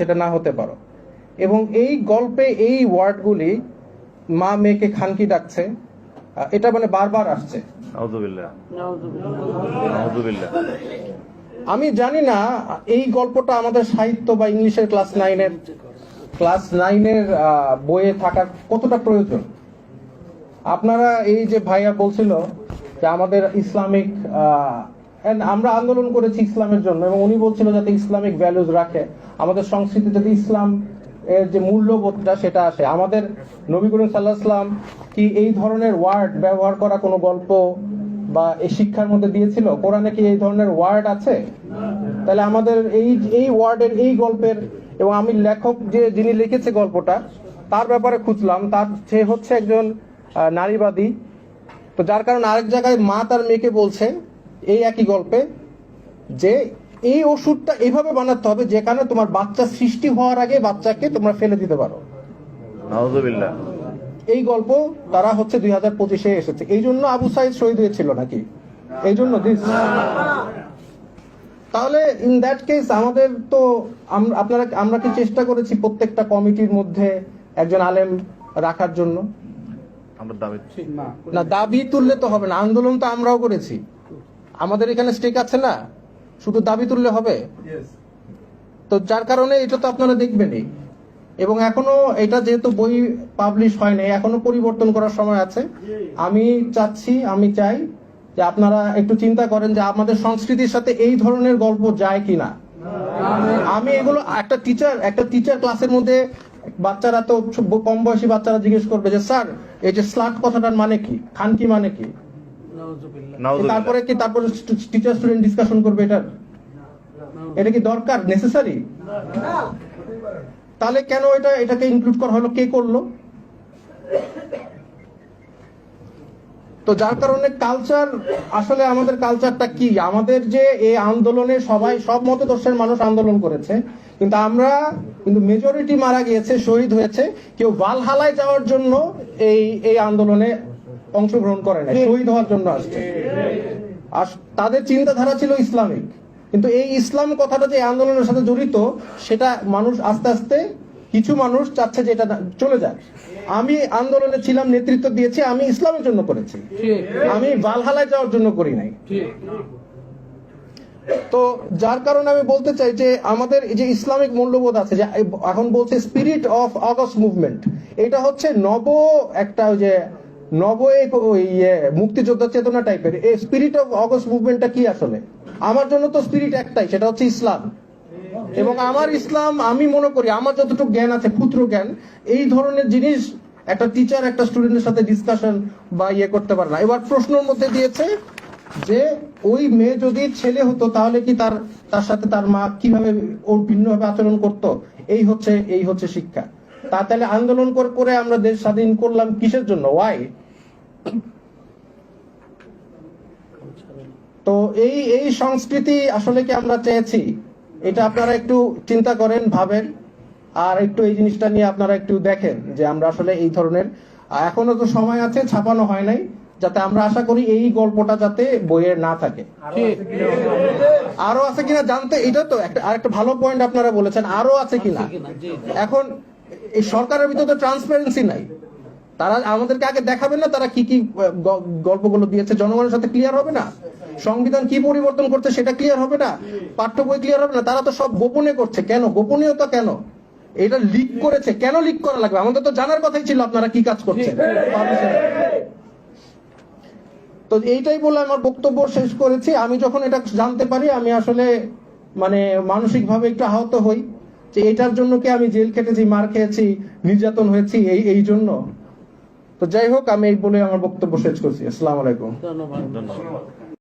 সেটা না হতে পারো। এবং এই গল্পে এই ওয়ার্ডগুলি মা মেয়েকে খানকি ডাকছে, এটা মানে বারবার আসছে। আমি জানি না এই গল্পটা আমাদের সাহিত্য বা ইংলিশের ক্লাস নাইনের বইয়ে থাকার কতটা প্রয়োজন। আপনারা এই যে ভাইয়া বলছিল যে আমাদের ইসলামিক আমরা আন্দোলন করেছি ইসলামের জন্য, এবং উনি বলছিল যাতে ইসলামিক ভ্যালুজ রাখে, আমাদের সংস্কৃতি যাতে ইসলাম এর যে মূল্যবোধটা সেটা আসে। আমাদের নবী করিম সাল্লাল্লাহু আলাইহি ওয়াসাল্লাম কি এই ধরনের ওয়ার্ড ব্যবহার করা কোনো গল্প বা এই শিক্ষার মধ্যে দিয়েছিল? কোরআনে কি এই ধরনের ওয়ার্ড আছে? তাহলে আমাদের এই ওয়ার্ডের এই গল্পের, এবং আমি লেখক যিনি লিখেছে গল্পটা তার ব্যাপারে খুঁজলাম, সে হচ্ছে একজন নারীবাদী। তো যার কারণে আরেক জায়গায় মা তার মেয়েকে বলছে এই একই গল্পে যে এই ওষুধটা এইভাবে বানাতে হবে যেখানে তোমার বাচ্চা সৃষ্টি হওয়ার আগে বাচ্চাকে তোমরা ফেলে দিতে পারো। নাউযুবিল্লাহ। এই গল্প তারা হচ্ছে 2025-এ এসেছে। এই জন্য আবু সাঈদ শহীদ হয়েছিল নাকি? এই জন্য তাহলে ইন দ্যাট কেস আমাদের তো আমরা কি চেষ্টা করেছি প্রত্যেকটা কমিটির মধ্যে একজন আলেম রাখার জন্য? না, দাবি তুললে তো হবে না, আন্দোলন তো আমরাও করেছি। আমাদের এখানে স্টেক আছে না, শুধু দাবি তুললে হবে? তো যার কারণে এটা তো আপনারা দেখবেনই। এবং এখনো এটা যেহেতু বই পাবলিশ হয়নি, এখনো পরিবর্তন করার সময় আছে। আমি চাই যে আপনারা একটু চিন্তা করেন যে আমাদের সংস্কৃতির সাথে এই ধরনের গল্প যায় কিনা। আমি এগুলো একটা টিচার ক্লাসের মধ্যে বাচ্চারা তো কম বয়সী বাচ্চারা জিজ্ঞেস করবে যে স্যার এই যে স্লাট কথাটার মানে কি, খানকি মানে কি? তারপরে টিচার স্টুডেন্ট ডিসকাশন করবে এটা কি দরকার, নেসেসারি? তাহলে কেন এটাকে ইনক্লুড করা হলো, কে করলো? তো যার কারণে কালচার, আসলে আমাদের কালচারটা কি? আমাদের যে এই আন্দোলনে সব মতদর্শের মানুষ আন্দোলন করেছে, কিন্তু মেজরিটি মারা গিয়েছে, শহীদ হয়েছে। কেউ ভালহালায় যাওয়ার জন্য এই আন্দোলনে অংশগ্রহণ করে না, শহীদ হওয়ার জন্য আসছে। আর তাদের চিন্তাধারা ছিল ইসলামিক, কিন্তু এই ইসলাম কথাটা যে আন্দোলনের সাথে জড়িত সেটা মানুষ আস্তে আস্তে কিছু মানুষ চাচ্ছে যে এটা চলে যায়। আমি আন্দোলনে ছিলাম, নেতৃত্ব দিয়েছি, আমি ইসলামের জন্য করেছি, আমি ভালহালায় যাওয়ার জন্য করি নাই। তো যার কারণে আমি বলতে চাই যে আমাদের যে ইসলামিক মূল্যবোধ আছে, যে এখন বলছে স্পিরিট অফ আগস্ট মুভমেন্ট, এটা হচ্ছে মুক্তিযোদ্ধা চেতনা টাইপের। এই স্পিরিট অফ আগস্ট মুভমেন্টটা কি আসলে? আমার জন্য তো স্পিরিট একটাই, সেটা হচ্ছে ইসলাম। এবং আমার ইসলাম, আমি মনে করি আমার যতটুকু জ্ঞান আছে, পুত্র জ্ঞান, এই ধরনের জিনিস একটা টিচার একটা স্টুডেন্টের সাথে ডিসকাশন বা করতে পারে না। এবার প্রশ্নের মধ্যে দিয়েছে যে ওই মেয়ে যদি ছেলে হতো তাহলে কি তার সাথে তার মা কিভাবে ওর ভিন্নভাবে আচরণ করত? এই হচ্ছে শিক্ষা। তাহলে আন্দোলন করে আমরা দেশ স্বাধীন করলাম কিসের জন্য? ওয়াই? তো এই সংস্কৃতি আসলে কি আমরা চেয়েছি? এটা আপনারা একটু চিন্তা করেন, ভাবেন, আর একটু এই জিনিসটা নিয়ে আপনারা একটু দেখেন যে আমরা আসলে এই ধরনের, এখনো তো সময় আছে, ছাপানো হয় নাই, যাতে আমরা আশা করি এই গল্পটা যাতে বইয়ে না থাকে। আরো আছে কিনা জানতে, এটা তো আরেকটা ভালো পয়েন্ট আপনারা বলেছেন, আরো আছে কিনা। এখন এই সরকারের ভিতরে তো ট্রান্সপারেন্সি নাই, তারা আমাদেরকে আগে দেখাবে না তারা কি গল্পগুলো দিয়েছে, জনগণের সাথে ক্লিয়ার হবে না? সংবিধান কি পরিবর্তন করছে সেটা ক্লিয়ার হবে না? পাঠ্য বই ক্লিয়ার হবে না? তারা তো সব গোপনে করছে। কেন গোপনীয়তা? কেন এটা লিক করেছে? কেন লিক করা লাগবে? আমাদের তো জানার কথাই ছিল আপনারা কি কাজ করছেন। তো এইটাই বলে আমার বক্তব্য শেষ করেছি। আমি যখন এটা জানতে পারি আমি আসলে মানসিক ভাবে একটু আহত হই যে এটার জন্য কি আমি জেল খেটেছি, মার খেয়েছি, নির্যাতন হয়েছি এই জন্য। তো যাই হোক, আমি এই বলে আমার বক্তব্য শেষ করছি। আসসালামু আলাইকুম। ধন্যবাদ।